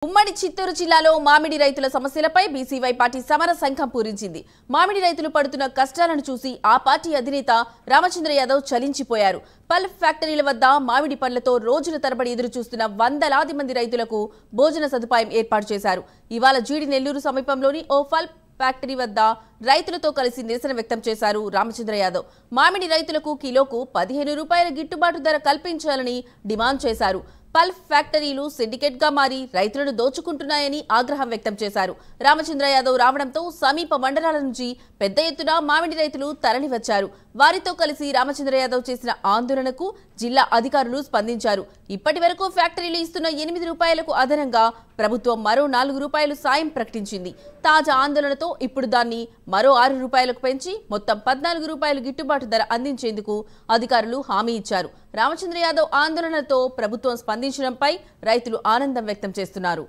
ఉమ్మడి చిత్తూరు జిల్లాలో మామిడి రైతుల సమస్యలపై బీసీవై పార్టీ సమర సంఘం పూరించింది. మామిడి రైతులు పడుతున్న కష్టాలను చూసి ఆ పార్టీ అధినేత రామచంద్ర యాదవ్ చలించిపోయారు. పల్ప్ ఫ్యాక్టరీల వద్ద మామిడి పండ్లతో రోజుల తరబడి ఎదురు చూస్తున్న వందలాది మంది రైతులకు భోజన సదుపాయం ఏర్పాటు చేశారు. ఇవాళ జీడి నెల్లూరు సమీపంలోని ఓ పల్ప్ ఫ్యాక్టరీ వద్ద రైతులతో కలిసి నిరసన వ్యక్తం చేశారు రామచంద్ర యాదవ్. మామిడి రైతులకు కిలోకు 15 రూపాయల గిట్టుబాటు ధర కల్పించాలని డిమాండ్ చేశారు. పల్ప్ ఫ్యాక్టరీలు సిండికేట్ గా మారి రైతులను దోచుకుంటున్నాయని ఆగ్రహం వ్యక్తం చేశారు. రామచంద్ర యాదవ్ రావడంతో సమీప మండలాల నుంచి పెద్ద ఎత్తున మామిడి రైతులు తరలివచ్చారు. వారితో కలిసి రామచంద్ర యాదవ్ చేసిన ఆందోళనకు జిల్లా అధికారులు స్పందించారు. ఇప్పటి వరకు ఫ్యాక్టరీలు ఇస్తున్న 8 రూపాయలకు అదనంగా ప్రభుత్వం మరో 4 రూపాయలు సాయం ప్రకటించింది. తాజా ఆందోళనతో ఇప్పుడు దాన్ని మరో 6 రూపాయలకు పెంచి మొత్తం 14 రూపాయలు గిట్టుబాటు ధర అందించేందుకు అధికారులు హామీ ఇచ్చారు. రామచంద్ర యాదవ్ ఆందోళనతో ప్రభుత్వం స్పందించడంపై రైతులు ఆనందం వ్యక్తం చేస్తున్నారు.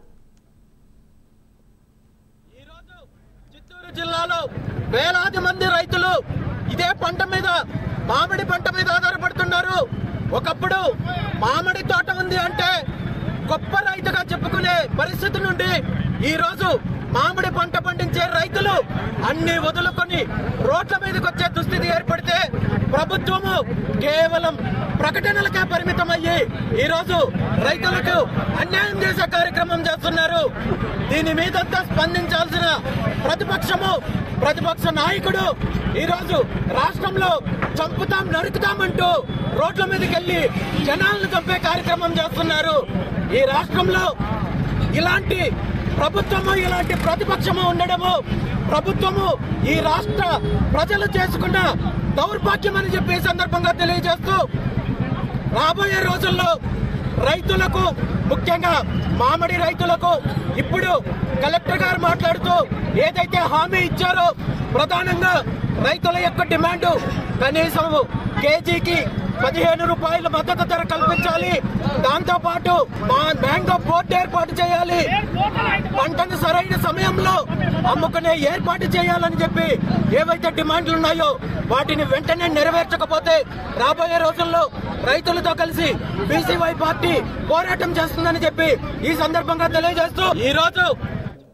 చిత్తూరు జిల్లాలో వేలాది మంది రైతులు ఇదే పంట మీద, మామిడి పంట మీద ఆధారపడుతున్నారు. ఒకప్పుడు మామిడి తోట ఉంది అంటే గొప్ప రైతుగా చెప్పుకునే పరిస్థితి నుండి ఈ రోజు మామిడి పంట పండించే రైతులు అన్ని వదులుకొని రోడ్ల మీదకి వచ్చే దుస్థితి ఏర్పడితే ప్రభుత్వము కేవలం ప్రకటనలకే పరిమితమయ్యి ఈ రోజు రైతులకు అన్యాయం చేసే కార్యక్రమం చేస్తున్నారు. దీని మీదంతా స్పందించాల్సిన ప్రతిపక్ష నాయకుడు ఈ రోజు రాష్ట్రంలో చంపుతాం నరుకుతామంటూ రోడ్ల మీదకి వెళ్లి జనాలను చంపే కార్యక్రమం చేస్తున్నారు. ఈ రాష్ట్రంలో ఇలాంటి ప్రభుత్వము, ఇలాంటి ప్రతిపక్షము ఉండడము ప్రభుత్వము ఈ రాష్ట్ర ప్రజలు చేసుకున్న దౌర్భాగ్యం అని చెప్పి సందర్భంగా తెలియజేస్తూ రాబోయే రోజుల్లో రైతులకు, ముఖ్యంగా మామిడి రైతులకు ఇప్పుడు కలెక్టర్ గారు మాట్లాడుతూ ఏదైతే హామీ ఇచ్చారో ప్రధానంగా రైతుల యొక్క డిమాండ్ కనీసం కేజీకి 15 రూపాయల మద్దతు ధర కల్పించాలి. దాంతో పాటు మ్యాంగో బోర్డు ఏర్పాటు చేయాలి. పంటను సరైన సమయంలో అమ్ముకునే ఏర్పాటు చేయాలని చెప్పి ఏవైతే డిమాండ్లు ఉన్నాయో వాటిని వెంటనే నెరవేర్చకపోతే రాబోయే రోజుల్లో రైతులతో కలిసి బీసీవై పార్టీ పోరాటం చేస్తుందని చెప్పి ఈ సందర్భంగా తెలియజేస్తూ ఈ రోజు